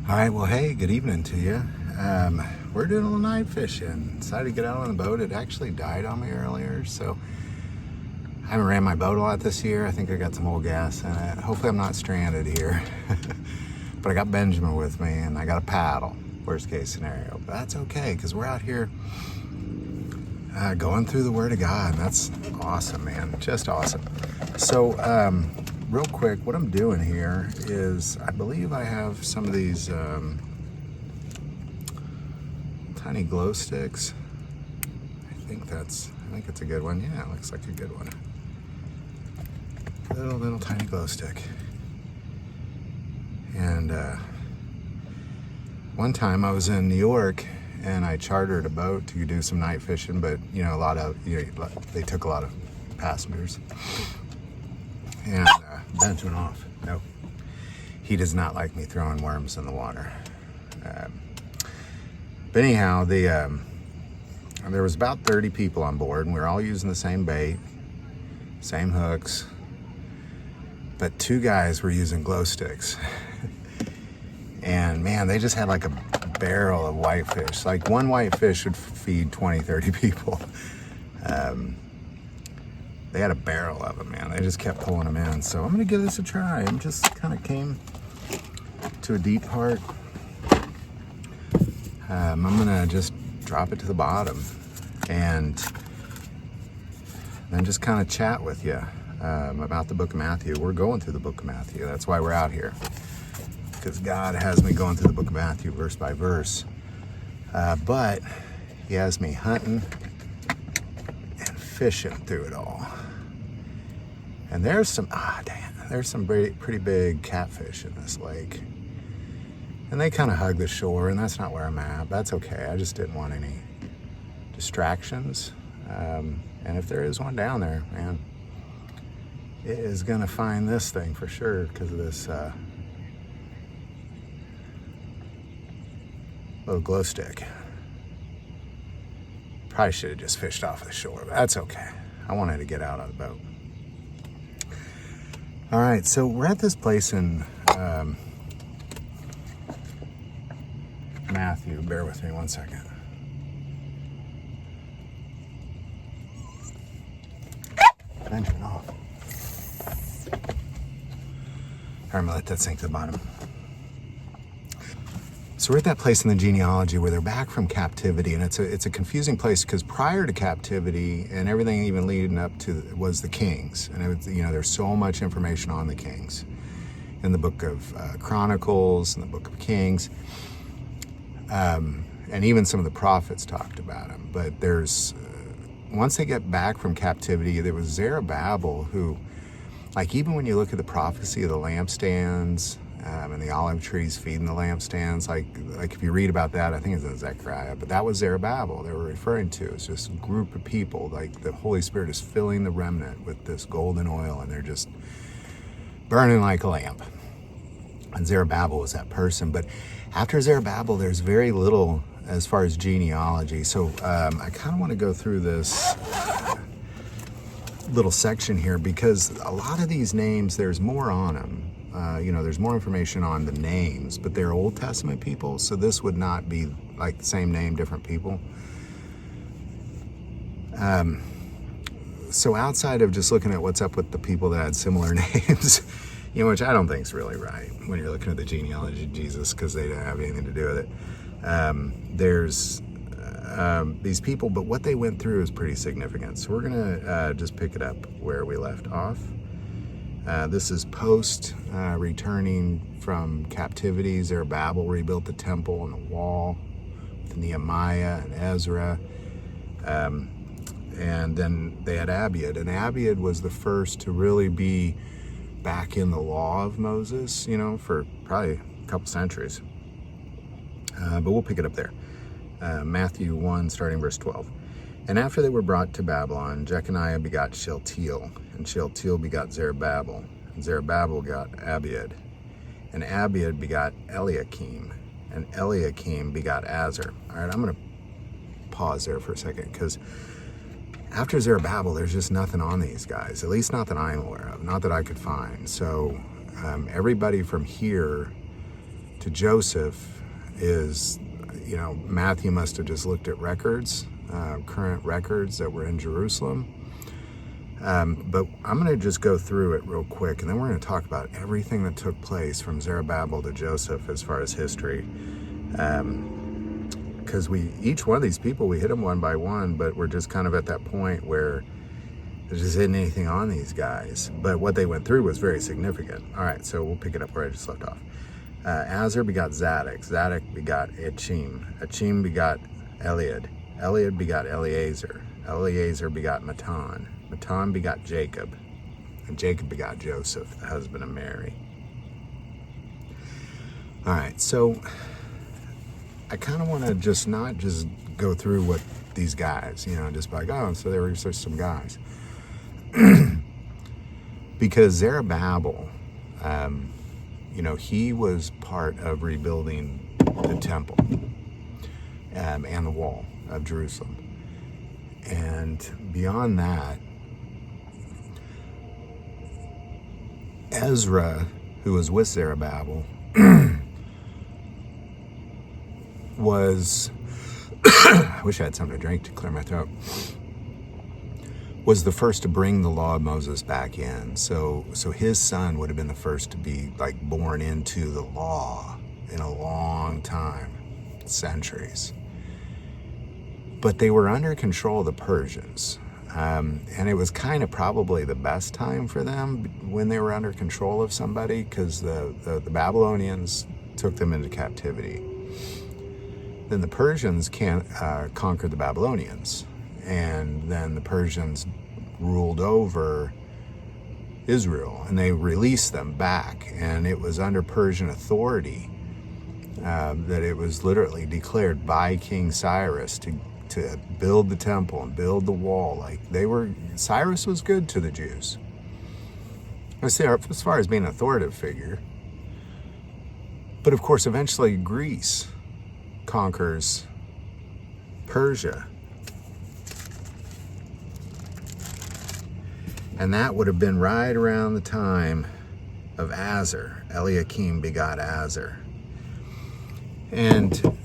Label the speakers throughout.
Speaker 1: All right, well, hey, good evening to you. We're doing a little night fishing. Decided to get out on the boat. It actually died on me earlier, so I haven't ran my boat a lot this year. I think I got some old gas in it. Hopefully I'm not stranded here. But I got Benjamin with me, and I got a paddle, worst case scenario. But that's okay, because we're out here going through the Word of God. That's awesome, man. Just awesome. So, real quick, what I'm doing here is, I believe I have some of these tiny glow sticks. I think it's a good one. Yeah, it looks like a good one. Little tiny glow stick. And one time I was in New York and I chartered a boat to do some night fishing, but they took a lot of passengers. And Ben's went off. Nope. He does not like me throwing worms in the water. But anyhow, there was about 30 people on board, and we were all using the same bait, same hooks. But two guys were using glow sticks. And man, they just had like a barrel of whitefish. Like one whitefish would feed 20, 30 people. They had a barrel of them, man. They just kept pulling them in. So I'm gonna give this a try. I just kind of came to a deep part. I'm gonna just drop it to the bottom and then just kind of chat with you about the book of Matthew. We're going through the book of Matthew. That's why we're out here, because God has me going through the book of Matthew verse by verse. But he has me hunting and fishing through it all. And there's some pretty big catfish in this lake. And they kind of hug the shore, and that's not where I'm at. That's okay. I just didn't want any distractions. And if there is one down there, man, it is going to find this thing for sure because of this little glow stick. Probably should have just fished off the shore, but that's okay. I wanted to get out of the boat. All right, so we're at this place in Matthew. Bear with me one second. Benjamin off. I'm gonna let that sink to the bottom. So we're at that place in the genealogy where they're back from captivity, and it's a confusing place because prior to captivity and everything even leading up to was the kings, and it was, there's so much information on the kings in the book of Chronicles and the book of Kings, and even some of the prophets talked about them. But there's once they get back from captivity, there was Zerubbabel who, like, even when you look at the prophecy of the lampstands. And the olive trees feeding the lampstands, like if you read about that, I think it's in Zechariah, but that was Zerubbabel they were referring to. It's just a group of people, like the Holy Spirit is filling the remnant with this golden oil, and they're just burning like a lamp. And Zerubbabel was that person. But after Zerubbabel, there's very little as far as genealogy. So I kind of want to go through this little section here because a lot of these names, there's more on them. There's more information on the names, but they're Old Testament people, so this would not be like the same name, different people. So outside of just looking at what's up with the people that had similar names, which I don't think is really right when you're looking at the genealogy of Jesus, because they didn't have anything to do with it. There's these people, but what they went through is pretty significant. So we're gonna just pick it up where we left off. This is post returning from captivity. Zerubbabel rebuilt the temple and the wall with Nehemiah and Ezra. And then they had Abiud. And Abiud was the first to really be back in the law of Moses, for probably a couple centuries. But we'll pick it up there. Matthew 1, starting verse 12. And after they were brought to Babylon, Jeconiah begot Shealtiel, and Shealtiel begot Zerubbabel, and Zerubbabel begot Abiud, and Abiud begot Eliakim, and Eliakim begot Azar. All right, I'm going to pause there for a second, because after Zerubbabel, there's just nothing on these guys, at least not that I'm aware of, not that I could find. So everybody from here to Joseph is, Matthew must have just looked at records, current records that were in Jerusalem. But I'm going to just go through it real quick, and then we're going to talk about everything that took place from Zerubbabel to Joseph as far as history. Because each one of these people, we hit them one by one, but we're just kind of at that point where there just isn't anything on these guys. But what they went through was very significant. All right, so we'll pick it up where I just left off. Azar begot Zadok. Zadok begot Achim. Achim begot Eliad. Eliad begot Eleazar. Eleazar begot Matan. Matan begot Jacob. And Jacob begot Joseph, the husband of Mary. All right, so I kind of want to just not just go through what these guys, just like, oh, so there were just some guys. Because Zerubbabel, he was part of rebuilding the temple and the wall of Jerusalem. And beyond that, Ezra, who was with Zerubbabel, was, I wish I had something to drink to clear my throat, was the first to bring the law of Moses back in. So his son would have been the first to be born into the law in a long time, centuries. But they were under control of the Persians. And it was kind of probably the best time for them when they were under control of somebody, because the Babylonians took them into captivity. Then the Persians conquered the Babylonians, and then the Persians ruled over Israel, and they released them back, and it was under Persian authority that it was literally declared by King Cyrus to build the temple and build the wall. Cyrus was good to the Jews. As far as being an authoritative figure. But of course, eventually Greece conquers Persia. And that would have been right around the time of Azar. Eliakim begot Azar. And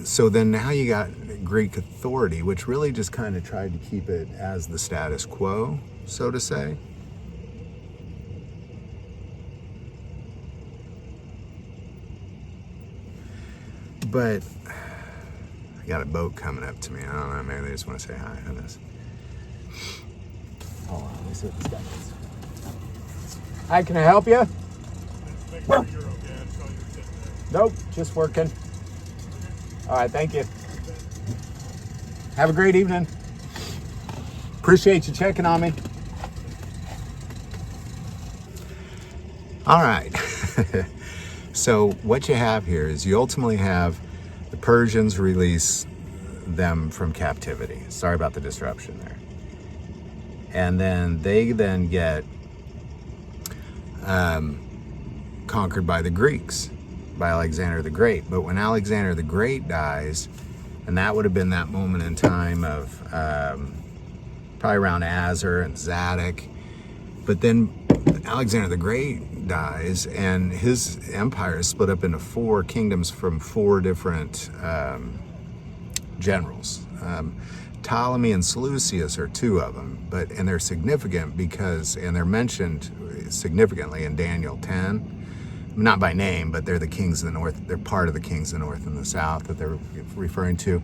Speaker 1: so then now you got Greek authority, which really just kind of tried to keep it as the status quo, so to say. But I got a boat coming up to me. I don't know, maybe they just want to say hi on this. Hold on, let me see what this guy is. Hi, can I help you? Nope, just working. All right, thank you. Have a great evening. Appreciate you checking on me. All right. So what you have here is you ultimately have the Persians release them from captivity. Sorry about the disruption there. And then they then get conquered by the Greeks, by Alexander the Great. But when Alexander the Great dies, and that would have been that moment in time of probably around Azar and Zadok. But then Alexander the Great dies, and his empire is split up into 4 kingdoms from 4 different generals. Ptolemy and Seleucus are 2 of them, and they're significant and they're mentioned significantly in Daniel 10. Not by name, but they're the kings of the north. They're part of the kings of the north and the south that they're referring to.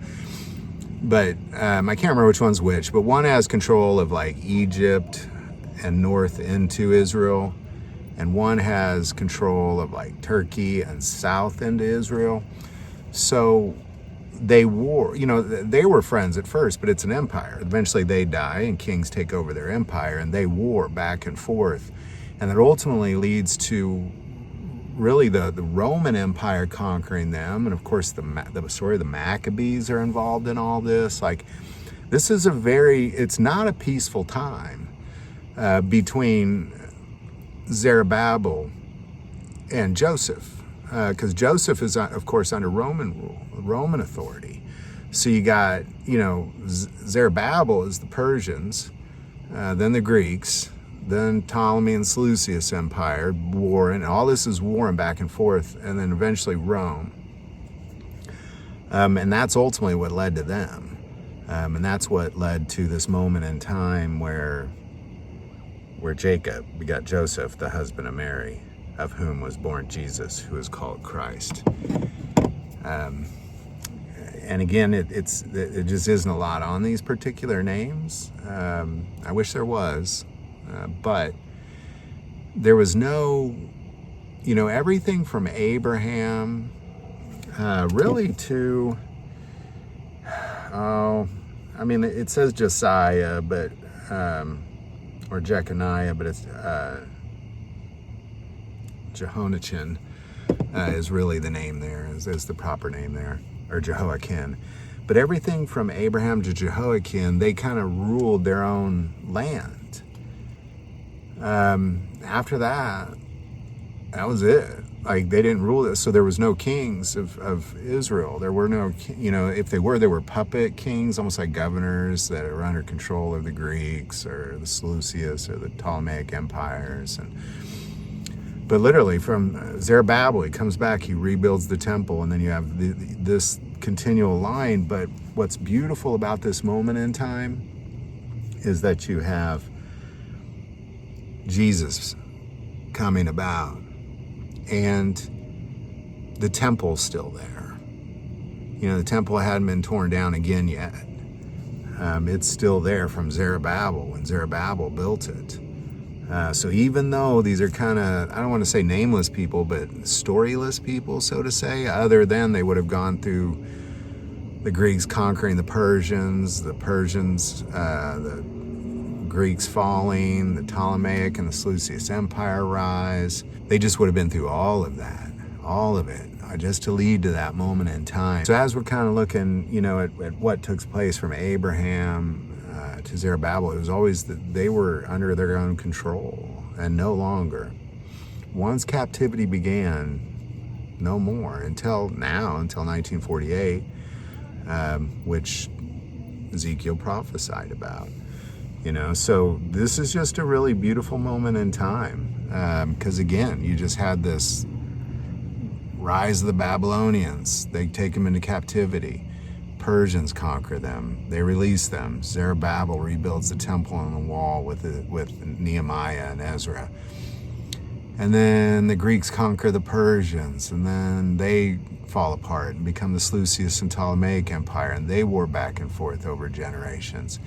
Speaker 1: But I can't remember which one's which, but one has control of Egypt and north into Israel, and one has control of Turkey and south into Israel. So they were friends at first, but it's an empire. Eventually they die and kings take over their empire, and they war back and forth. And that ultimately leads to really the Roman Empire conquering them. And of course the story of the Maccabees are involved in all this. This is it's not a peaceful time between Zerubbabel and Joseph, because Joseph is of course under Roman rule, Roman authority. So you got, Zerubbabel is the Persians, then the Greeks, then Ptolemy and Seleucus Empire, warring. All this is warring back and forth, and then eventually Rome. And that's ultimately what led to them. And that's what led to this moment in time where Jacob begot Joseph, the husband of Mary, of whom was born Jesus, who is called Christ. And again, it just isn't a lot on these particular names. I wish there was, but there was no, everything from Abraham really to, it says Josiah, but, or Jeconiah, but it's Jehonachin is really the name there, is the proper name there, or Jehoiakim. But everything from Abraham to Jehoiakim, they kind of ruled their own land. After that was it. Like, they didn't rule it, so there was no kings of Israel. There were no, if they were puppet kings, almost like governors that are under control of the Greeks or the Seleucus or the Ptolemaic empires. But literally from Zerubbabel, he comes back, he rebuilds the temple, and then you have this continual line. But what's beautiful about this moment in time is that you have Jesus coming about, and the temple's still there. The temple hadn't been torn down again yet. It's still there from Zerubbabel, when Zerubbabel built it. So even though these are kind of, I don't want to say nameless people, but storyless people, so to say, other than they would have gone through the Greeks conquering the Persians, the Greeks falling, the Ptolemaic and the Seleucus Empire rise. They just would have been through all of that, all of it, just to lead to that moment in time. So as we're kind of looking, at what took place from Abraham to Zerubbabel, it was always that they were under their own control and no longer. Once captivity began, no more until 1948, which Ezekiel prophesied about. So this is just a really beautiful moment in time, because again, you just had this rise of the Babylonians. They take them into captivity. Persians conquer them. They release them. Zerubbabel rebuilds the temple and the wall with Nehemiah and Ezra. And then the Greeks conquer the Persians, and then they fall apart and become the Seleucus and Ptolemaic Empire, and they war back and forth over generations.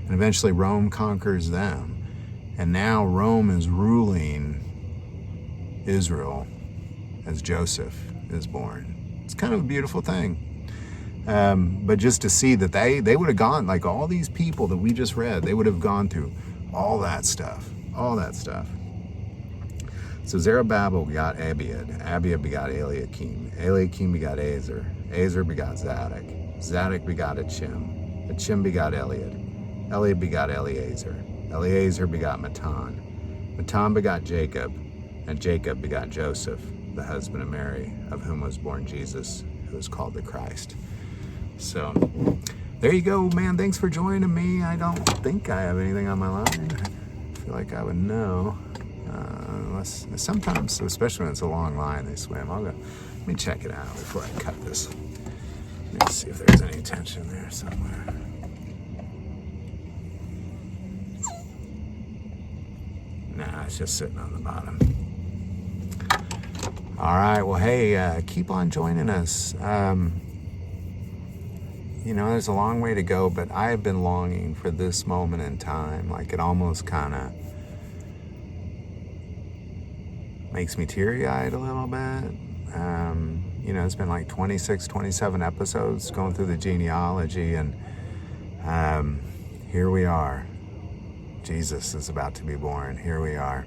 Speaker 1: And eventually Rome conquers them. And now Rome is ruling Israel as Joseph is born. It's kind of a beautiful thing. But just to see that they would have gone, like all these people that we just read, they would have gone through all that stuff. So Zerubbabel begot Abiud. Abiud begot Eliakim. Eliakim begot Azer. Azer begot Zadok. Zadok begot Achim. Achim begot Eliud. Eliud begot Eleazar. Eleazar begot Matan. Matan begot Jacob. And Jacob begot Joseph, the husband of Mary, of whom was born Jesus, who is called the Christ. So there you go, man. Thanks for joining me. I don't think I have anything on my line. I feel like I would know. Unless sometimes, especially when it's a long line, they swim. Let me check it out before I cut this. Let me see if there's any tension there somewhere. Nah, it's just sitting on the bottom. All right, well, hey, keep on joining us. There's a long way to go, but I have been longing for this moment in time. Like, it almost kind of makes me teary-eyed a little bit. It's been like 26, 27 episodes going through the genealogy, and here we are. Jesus is about to be born. Here we are.